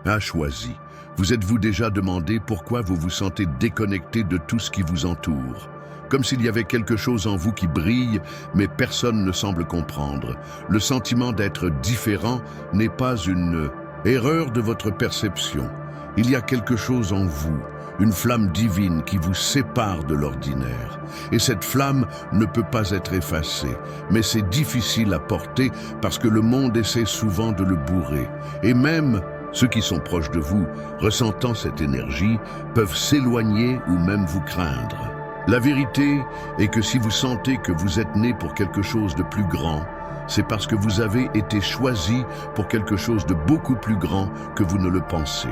a choisi. Vous êtes-vous déjà demandé pourquoi vous vous sentez déconnecté de tout ce qui vous entoure? Comme s'il y avait quelque chose en vous qui brille, mais personne ne semble comprendre. Le sentiment d'être différent n'est pas une erreur de votre perception. Il y a quelque chose en vous, une flamme divine qui vous sépare de l'ordinaire. Et cette flamme ne peut pas être effacée, mais c'est difficile à porter parce que le monde essaie souvent de le bourrer. Et même ceux qui sont proches de vous, ressentant cette énergie, peuvent s'éloigner ou même vous craindre. La vérité est que si vous sentez que vous êtes né pour quelque chose de plus grand, c'est parce que vous avez été choisi pour quelque chose de beaucoup plus grand que vous ne le pensez.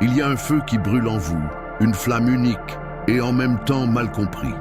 Il y a un feu qui brûle en vous, une flamme unique et en même temps mal compris.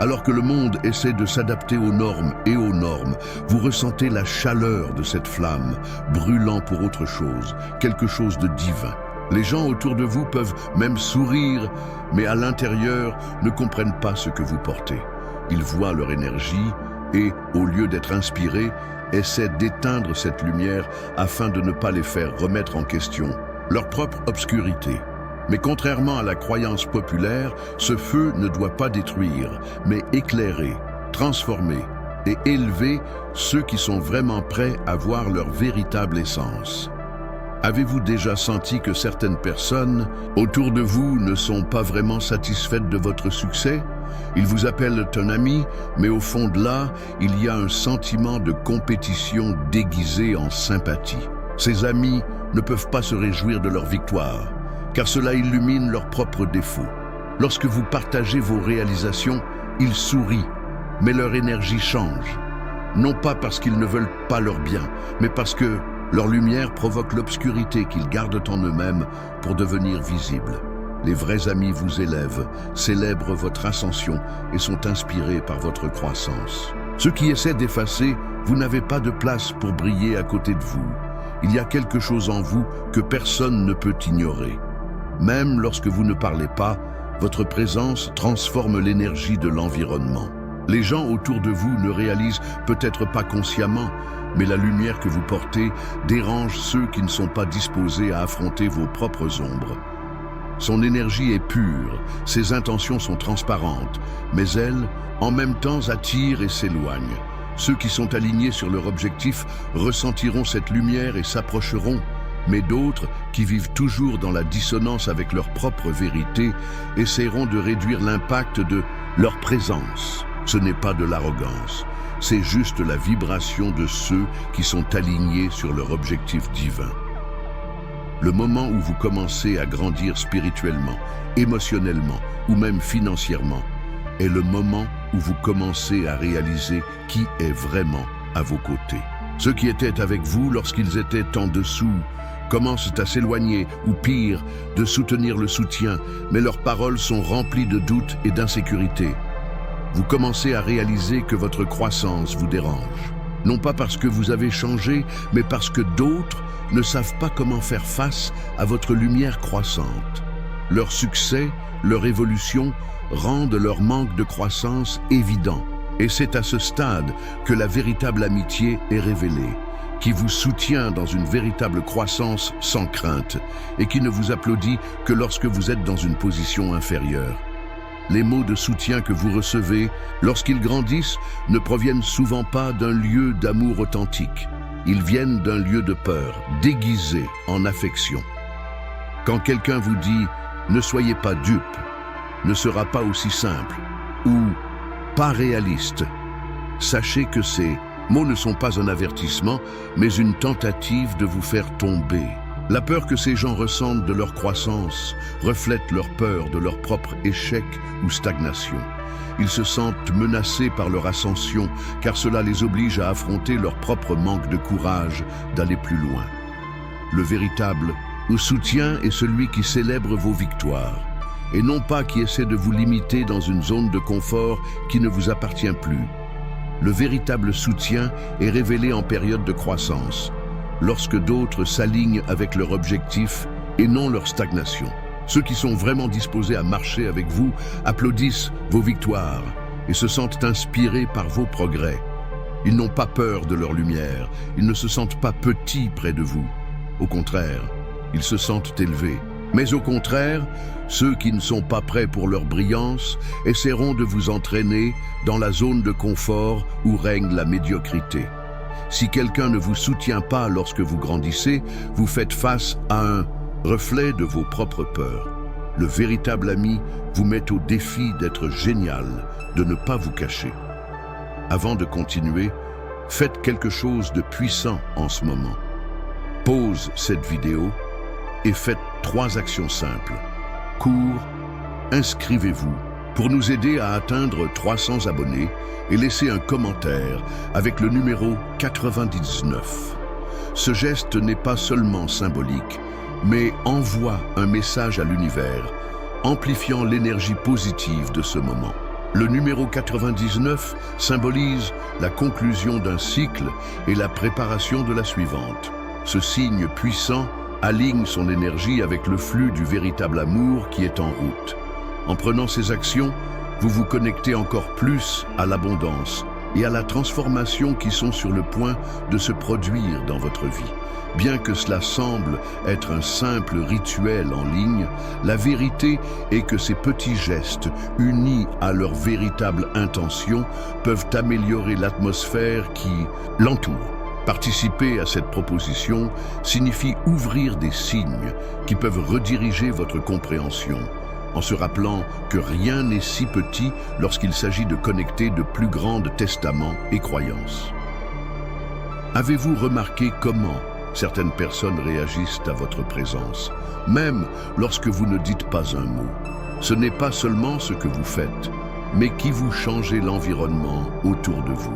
Alors que le monde essaie de s'adapter aux normes et aux normes, vous ressentez la chaleur de cette flamme, brûlant pour autre chose, quelque chose de divin. Les gens autour de vous peuvent même sourire, mais à l'intérieur ne comprennent pas ce que vous portez. Ils voient leur énergie et, au lieu d'être inspirés, essaient d'éteindre cette lumière afin de ne pas les faire remettre en question leur propre obscurité. Mais contrairement à la croyance populaire, ce feu ne doit pas détruire, mais éclairer, transformer et élever ceux qui sont vraiment prêts à voir leur véritable essence. Avez-vous déjà senti que certaines personnes autour de vous ne sont pas vraiment satisfaites de votre succès? Ils vous appellent un ami, mais au fond de là, il y a un sentiment de compétition déguisé en sympathie. Ces amis ne peuvent pas se réjouir de leur victoire, car cela illumine leurs propres défauts. Lorsque vous partagez vos réalisations, ils sourient, mais leur énergie change. Non pas parce qu'ils ne veulent pas leur bien, mais parce que leur lumière provoque l'obscurité qu'ils gardent en eux-mêmes pour devenir visibles. Les vrais amis vous élèvent, célèbrent votre ascension et sont inspirés par votre croissance. Ceux qui essaient d'effacer, vous n'avez pas de place pour briller à côté de vous. Il y a quelque chose en vous que personne ne peut ignorer. Même lorsque vous ne parlez pas, votre présence transforme l'énergie de l'environnement. Les gens autour de vous ne réalisent peut-être pas consciemment, mais la lumière que vous portez dérange ceux qui ne sont pas disposés à affronter vos propres ombres. Son énergie est pure, ses intentions sont transparentes, mais elles, en même temps, attirent et s'éloignent. Ceux qui sont alignés sur leur objectif ressentiront cette lumière et s'approcheront, mais d'autres, qui vivent toujours dans la dissonance avec leur propre vérité, essaieront de réduire l'impact de leur présence. Ce n'est pas de l'arrogance, c'est juste la vibration de ceux qui sont alignés sur leur objectif divin. Le moment où vous commencez à grandir spirituellement, émotionnellement ou même financièrement est le moment où vous commencez à réaliser qui est vraiment à vos côtés. Ceux qui étaient avec vous lorsqu'ils étaient en dessous commencent à s'éloigner ou pire, de soutenir le soutien, mais leurs paroles sont remplies de doutes et d'insécurité. Vous commencez à réaliser que votre croissance vous dérange. Non pas parce que vous avez changé, mais parce que d'autres ne savent pas comment faire face à votre lumière croissante. Leur succès, leur évolution rendent leur manque de croissance évident. Et c'est à ce stade que la véritable amitié est révélée, qui vous soutient dans une véritable croissance sans crainte et qui ne vous applaudit que lorsque vous êtes dans une position inférieure. Les mots de soutien que vous recevez, lorsqu'ils grandissent, ne proviennent souvent pas d'un lieu d'amour authentique. Ils viennent d'un lieu de peur, déguisé en affection. Quand quelqu'un vous dit « ne soyez pas dupe », ne sera pas aussi simple ou pas réaliste, sachez que ces mots ne sont pas un avertissement, mais une tentative de vous faire tomber. La peur que ces gens ressentent de leur croissance reflète leur peur de leur propre échec ou stagnation. Ils se sentent menacés par leur ascension, car cela les oblige à affronter leur propre manque de courage d'aller plus loin. Le véritable soutien est celui qui célèbre vos victoires, et non pas qui essaie de vous limiter dans une zone de confort qui ne vous appartient plus. Le véritable soutien est révélé en période de croissance, lorsque d'autres s'alignent avec leur objectif et non leur stagnation. Ceux qui sont vraiment disposés à marcher avec vous applaudissent vos victoires et se sentent inspirés par vos progrès. Ils n'ont pas peur de leur lumière, ils ne se sentent pas petits près de vous. Au contraire, ils se sentent élevés. Mais au contraire, ceux qui ne sont pas prêts pour leur brillance essaieront de vous entraîner dans la zone de confort où règne la médiocrité. Si quelqu'un ne vous soutient pas lorsque vous grandissez, vous faites face à un reflet de vos propres peurs. Le véritable ami vous met au défi d'être génial, de ne pas vous cacher. Avant de continuer, faites quelque chose de puissant en ce moment. Pause cette vidéo et faites 3 actions simples. Cours, inscrivez-vous pour nous aider à atteindre 300 abonnés et laissez un commentaire avec le numéro 99. Ce geste n'est pas seulement symbolique, mais envoie un message à l'univers, amplifiant l'énergie positive de ce moment. Le numéro 99 symbolise la conclusion d'un cycle et la préparation de la suivante. Ce signe puissant aligne son énergie avec le flux du véritable amour qui est en route. En prenant ces actions, vous vous connectez encore plus à l'abondance et à la transformation qui sont sur le point de se produire dans votre vie. Bien que cela semble être un simple rituel en ligne, la vérité est que ces petits gestes, unis à leur véritable intention, peuvent améliorer l'atmosphère qui l'entoure. Participer à cette proposition signifie ouvrir des signes qui peuvent rediriger votre compréhension, en se rappelant que rien n'est si petit lorsqu'il s'agit de connecter de plus grands testaments et croyances. Avez-vous remarqué comment certaines personnes réagissent à votre présence, même lorsque vous ne dites pas un mot? Ce n'est pas seulement ce que vous faites, mais qui vous changez l'environnement autour de vous.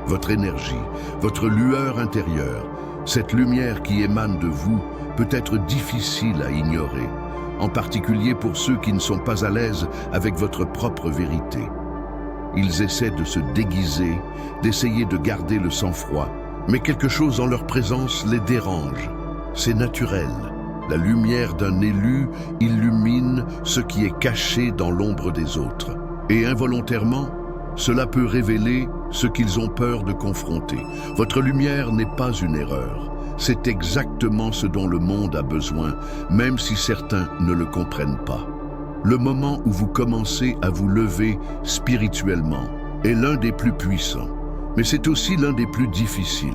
Votre énergie, votre lueur intérieure, cette lumière qui émane de vous peut être difficile à ignorer, en particulier pour ceux qui ne sont pas à l'aise avec votre propre vérité. Ils essaient de se déguiser, d'essayer de garder le sang-froid, mais quelque chose en leur présence les dérange. C'est naturel. La lumière d'un élu illumine ce qui est caché dans l'ombre des autres. Et involontairement, cela peut révéler ce qu'ils ont peur de confronter. Votre lumière n'est pas une erreur. C'est exactement ce dont le monde a besoin, même si certains ne le comprennent pas. Le moment où vous commencez à vous lever spirituellement est l'un des plus puissants. Mais c'est aussi l'un des plus difficiles.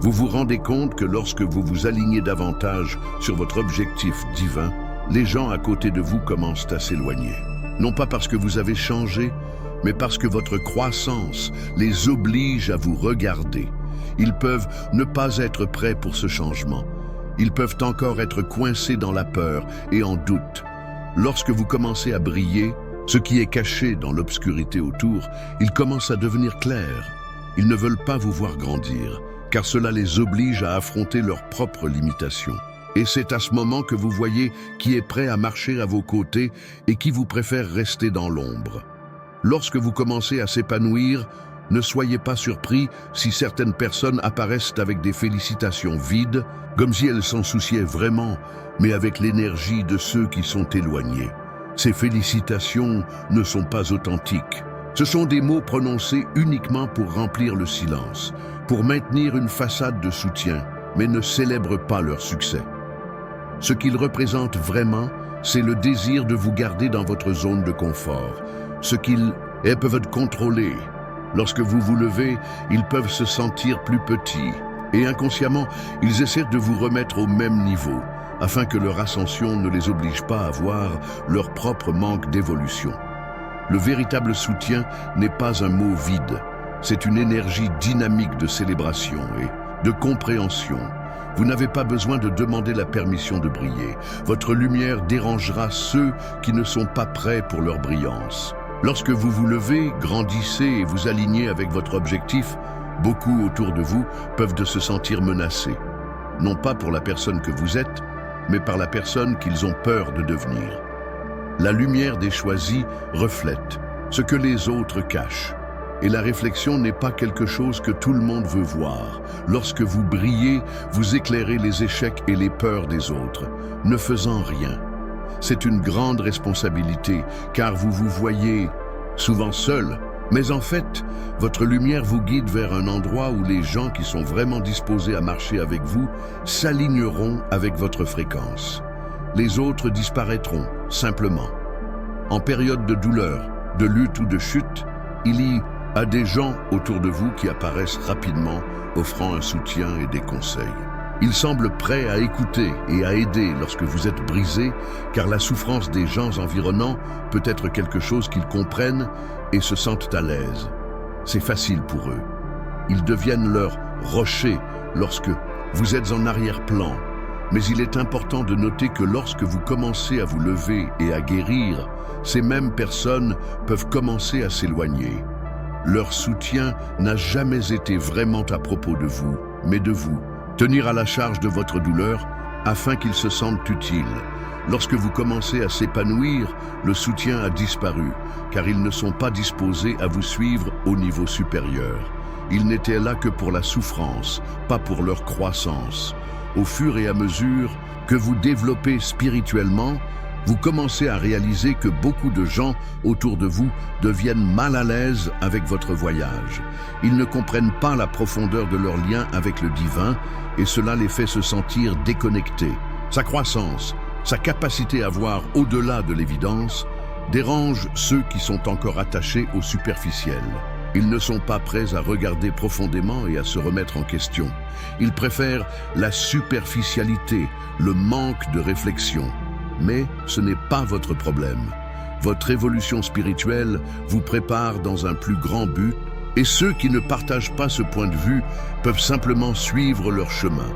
Vous vous rendez compte que lorsque vous vous alignez davantage sur votre objectif divin, les gens à côté de vous commencent à s'éloigner. Non pas parce que vous avez changé, mais parce que votre croissance les oblige à vous regarder. Ils peuvent ne pas être prêts pour ce changement. Ils peuvent encore être coincés dans la peur et en doute. Lorsque vous commencez à briller, ce qui est caché dans l'obscurité autour, il commence à devenir clair. Ils ne veulent pas vous voir grandir, car cela les oblige à affronter leurs propres limitations. Et c'est à ce moment que vous voyez qui est prêt à marcher à vos côtés et qui vous préfère rester dans l'ombre. Lorsque vous commencez à s'épanouir, ne soyez pas surpris si certaines personnes apparaissent avec des félicitations vides, comme si elles s'en souciaient vraiment, mais avec l'énergie de ceux qui sont éloignés. Ces félicitations ne sont pas authentiques. Ce sont des mots prononcés uniquement pour remplir le silence, pour maintenir une façade de soutien, mais ne célèbrent pas leur succès. Ce qu'ils représentent vraiment, c'est le désir de vous garder dans votre zone de confort. Ce qu'ils peuvent contrôler. Lorsque vous vous levez, ils peuvent se sentir plus petits. Et inconsciemment, ils essaient de vous remettre au même niveau, afin que leur ascension ne les oblige pas à voir leur propre manque d'évolution. Le véritable soutien n'est pas un mot vide. C'est une énergie dynamique de célébration et de compréhension. Vous n'avez pas besoin de demander la permission de briller. Votre lumière dérangera ceux qui ne sont pas prêts pour leur brillance. Lorsque vous vous levez, grandissez et vous alignez avec votre objectif, beaucoup autour de vous peuvent se sentir menacés. Non pas pour la personne que vous êtes, mais par la personne qu'ils ont peur de devenir. La lumière des choisis reflète ce que les autres cachent. Et la réflexion n'est pas quelque chose que tout le monde veut voir. Lorsque vous brillez, vous éclairez les échecs et les peurs des autres, ne faisant rien. C'est une grande responsabilité, car vous vous voyez souvent seul Mais en fait, votre lumière vous guide vers un endroit où les gens qui sont vraiment disposés à marcher avec vous s'aligneront avec votre fréquence. Les autres disparaîtront, simplement. En période de douleur, de lutte ou de chute, il y a des gens autour de vous qui apparaissent rapidement, offrant un soutien et des conseils. Ils semblent prêts à écouter et à aider lorsque vous êtes brisé, car la souffrance des gens environnants peut être quelque chose qu'ils comprennent et se sentent à l'aise. C'est facile pour eux. Ils deviennent leur rocher lorsque vous êtes en arrière-plan. Mais il est important de noter que lorsque vous commencez à vous lever et à guérir, ces mêmes personnes peuvent commencer à s'éloigner. Leur soutien n'a jamais été vraiment à propos de vous, mais de vous. Tenir à la charge de votre douleur afin qu'ils se sentent utiles. Lorsque vous commencez à s'épanouir, le soutien a disparu, car ils ne sont pas disposés à vous suivre au niveau supérieur. Ils n'étaient là que pour la souffrance, pas pour leur croissance. Au fur et à mesure que vous développez spirituellement, vous commencez à réaliser que beaucoup de gens autour de vous deviennent mal à l'aise avec votre voyage. Ils ne comprennent pas la profondeur de leur lien avec le divin et cela les fait se sentir déconnectés. Sa croissance, sa capacité à voir au-delà de l'évidence, dérange ceux qui sont encore attachés au superficiel. Ils ne sont pas prêts à regarder profondément et à se remettre en question. Ils préfèrent la superficialité, le manque de réflexion. Mais ce n'est pas votre problème. Votre évolution spirituelle vous prépare dans un plus grand but et ceux qui ne partagent pas ce point de vue peuvent simplement suivre leur chemin.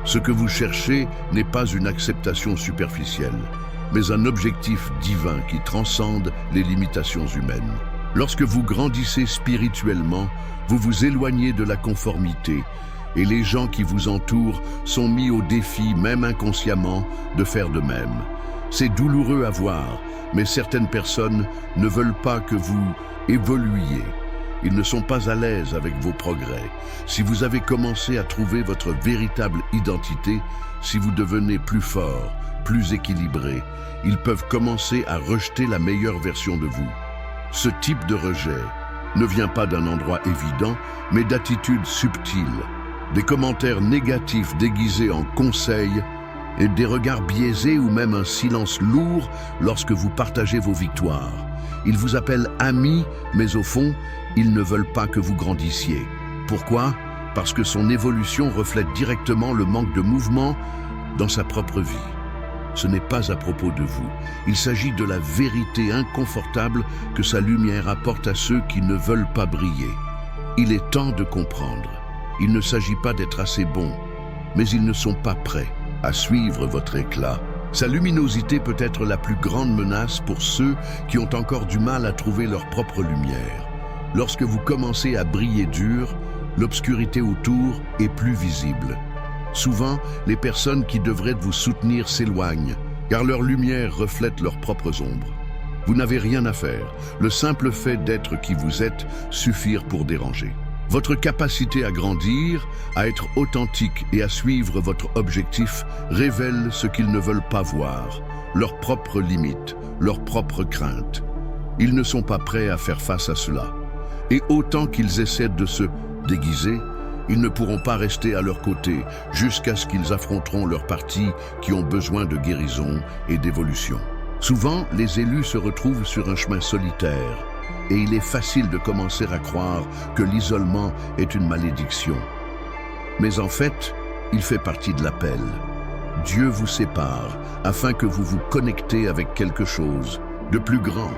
Ce que vous cherchez n'est pas une acceptation superficielle, mais un objectif divin qui transcende les limitations humaines. Lorsque vous grandissez spirituellement, vous vous éloignez de la conformité et les gens qui vous entourent sont mis au défi, même inconsciemment, de faire de même. C'est douloureux à voir, mais certaines personnes ne veulent pas que vous évoluiez. Ils ne sont pas à l'aise avec vos progrès. Si vous avez commencé à trouver votre véritable identité, si vous devenez plus fort, plus équilibré, ils peuvent commencer à rejeter la meilleure version de vous. Ce type de rejet ne vient pas d'un endroit évident, mais d'attitudes subtiles, des commentaires négatifs déguisés en conseils, et des regards biaisés ou même un silence lourd lorsque vous partagez vos victoires. Ils vous appellent amis, mais au fond, ils ne veulent pas que vous grandissiez. Pourquoi? Parce que son évolution reflète directement le manque de mouvement dans sa propre vie. Ce n'est pas à propos de vous. Il s'agit de la vérité inconfortable que sa lumière apporte à ceux qui ne veulent pas briller. Il est temps de comprendre. Il ne s'agit pas d'être assez bon, mais ils ne sont pas prêts à suivre votre éclat. Sa luminosité peut être la plus grande menace pour ceux qui ont encore du mal à trouver leur propre lumière. Lorsque vous commencez à briller dur, l'obscurité autour est plus visible. Souvent, les personnes qui devraient vous soutenir s'éloignent, car leur lumière reflète leurs propres ombres. Vous n'avez rien à faire. Le simple fait d'être qui vous êtes suffit pour déranger. Votre capacité à grandir, à être authentique et à suivre votre objectif révèle ce qu'ils ne veulent pas voir, leurs propres limites, leurs propres craintes. Ils ne sont pas prêts à faire face à cela. Et autant qu'ils essaient de se déguiser, ils ne pourront pas rester à leur côté jusqu'à ce qu'ils affronteront leurs parties qui ont besoin de guérison et d'évolution. Souvent, les élus se retrouvent sur un chemin solitaire et il est facile de commencer à croire que l'isolement est une malédiction. Mais en fait, il fait partie de l'appel. Dieu vous sépare afin que vous vous connectez avec quelque chose de plus grand,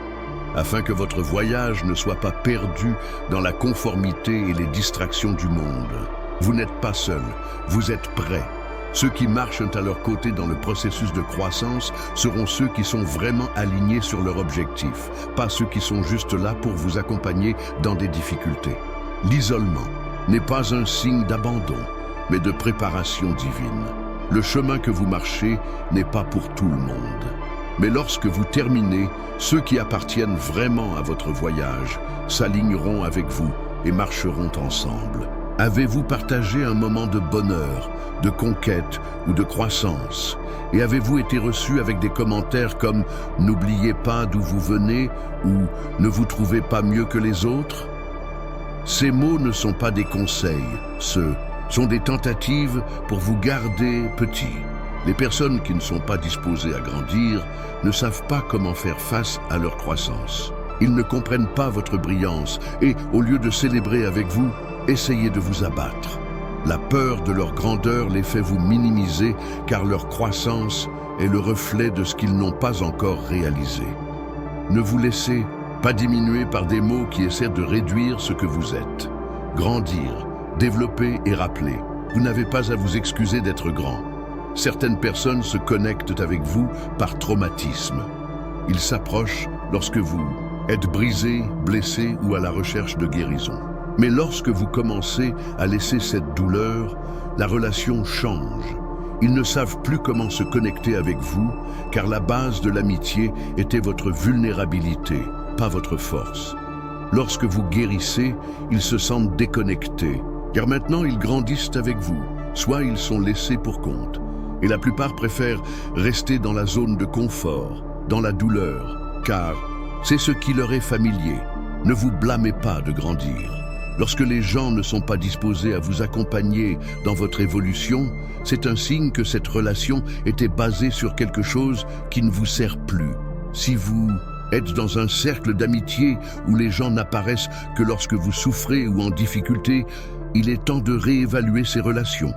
afin que votre voyage ne soit pas perdu dans la conformité et les distractions du monde. Vous n'êtes pas seul, vous êtes prêts. Ceux qui marchent à leur côté dans le processus de croissance seront ceux qui sont vraiment alignés sur leur objectif, pas ceux qui sont juste là pour vous accompagner dans des difficultés. L'isolement n'est pas un signe d'abandon, mais de préparation divine. Le chemin que vous marchez n'est pas pour tout le monde. Mais lorsque vous terminez, ceux qui appartiennent vraiment à votre voyage s'aligneront avec vous et marcheront ensemble. Avez-vous partagé un moment de bonheur, de conquête ou de croissance? Et avez-vous été reçu avec des commentaires comme « N'oubliez pas d'où vous venez » ou « Ne vous trouvez pas mieux que les autres » ? Ces mots ne sont pas des conseils, ce sont des tentatives pour vous garder petit. Les personnes qui ne sont pas disposées à grandir ne savent pas comment faire face à leur croissance. Ils ne comprennent pas votre brillance et, au lieu de célébrer avec vous, essayez de vous abattre. La peur de leur grandeur les fait vous minimiser car leur croissance est le reflet de ce qu'ils n'ont pas encore réalisé. Ne vous laissez pas diminuer par des mots qui essaient de réduire ce que vous êtes. Grandir, développer et rappeler. Vous n'avez pas à vous excuser d'être grand. Certaines personnes se connectent avec vous par traumatisme. Ils s'approchent lorsque vous êtes brisé, blessé ou à la recherche de guérison. Mais lorsque vous commencez à laisser cette douleur, la relation change. Ils ne savent plus comment se connecter avec vous, car la base de l'amitié était votre vulnérabilité, pas votre force. Lorsque vous guérissez, ils se sentent déconnectés, car maintenant ils grandissent avec vous, soit ils sont laissés pour compte. Et la plupart préfèrent rester dans la zone de confort, dans la douleur, car c'est ce qui leur est familier. Ne vous blâmez pas de grandir. Lorsque les gens ne sont pas disposés à vous accompagner dans votre évolution, c'est un signe que cette relation était basée sur quelque chose qui ne vous sert plus. Si vous êtes dans un cercle d'amitié où les gens n'apparaissent que lorsque vous souffrez ou en difficulté, il est temps de réévaluer ces relations.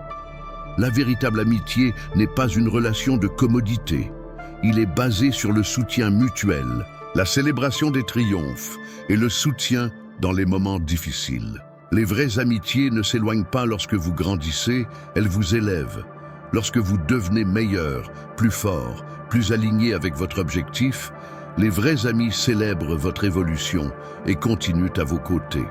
La véritable amitié n'est pas une relation de commodité. Il est basé sur le soutien mutuel, la célébration des triomphes et le soutien dans les moments difficiles. Les vraies amitiés ne s'éloignent pas lorsque vous grandissez, elles vous élèvent. Lorsque vous devenez meilleur, plus fort, plus aligné avec votre objectif, les vrais amis célèbrent votre évolution et continuent à vos côtés.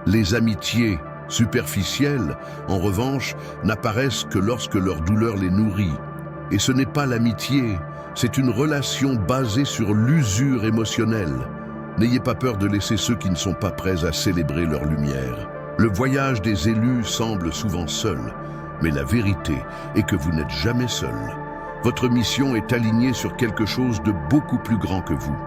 Les amitiés superficielles, en revanche, n'apparaissent que lorsque leur douleur les nourrit. Et ce n'est pas l'amitié, c'est une relation basée sur l'usure émotionnelle. N'ayez pas peur de laisser ceux qui ne sont pas prêts à célébrer leur lumière. Le voyage des élus semble souvent seul, mais la vérité est que vous n'êtes jamais seul. Votre mission est alignée sur quelque chose de beaucoup plus grand que vous.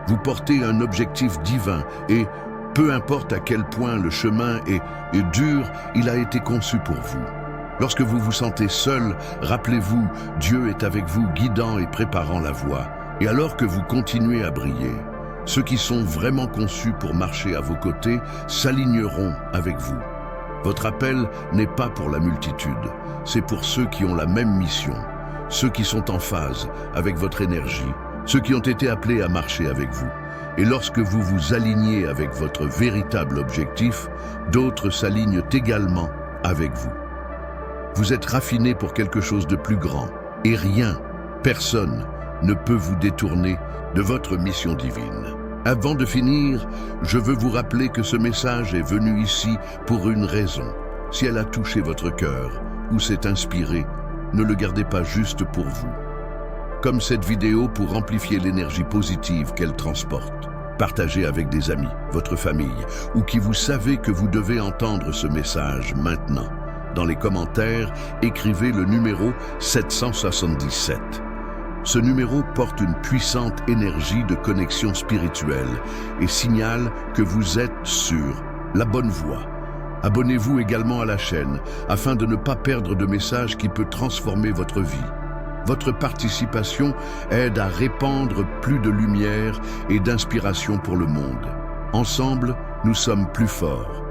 Vous portez un objectif divin et, peu importe à quel point le chemin est dur, il a été conçu pour vous. Lorsque vous vous sentez seul, rappelez-vous, Dieu est avec vous, guidant et préparant la voie. Et alors que vous continuez à briller, ceux qui sont vraiment conçus pour marcher à vos côtés s'aligneront avec vous. Votre appel n'est pas pour la multitude, c'est pour ceux qui ont la même mission, ceux qui sont en phase avec votre énergie, ceux qui ont été appelés à marcher avec vous. Et lorsque vous vous alignez avec votre véritable objectif, d'autres s'alignent également avec vous. Vous êtes raffinés pour quelque chose de plus grand, et rien, personne, ne peut vous détourner de votre mission divine. Avant de finir, je veux vous rappeler que ce message est venu ici pour une raison. Si elle a touché votre cœur ou s'est inspiré, ne le gardez pas juste pour vous. Comme cette vidéo pour amplifier l'énergie positive qu'elle transporte. Partagez avec des amis, votre famille, ou qui vous savez que vous devez entendre ce message maintenant. Dans les commentaires, écrivez le numéro 777. Ce numéro porte une puissante énergie de connexion spirituelle et signale que vous êtes sur la bonne voie. Abonnez-vous également à la chaîne afin de ne pas perdre de messages qui peut transformer votre vie. Votre participation aide à répandre plus de lumière et d'inspiration pour le monde. Ensemble, nous sommes plus forts.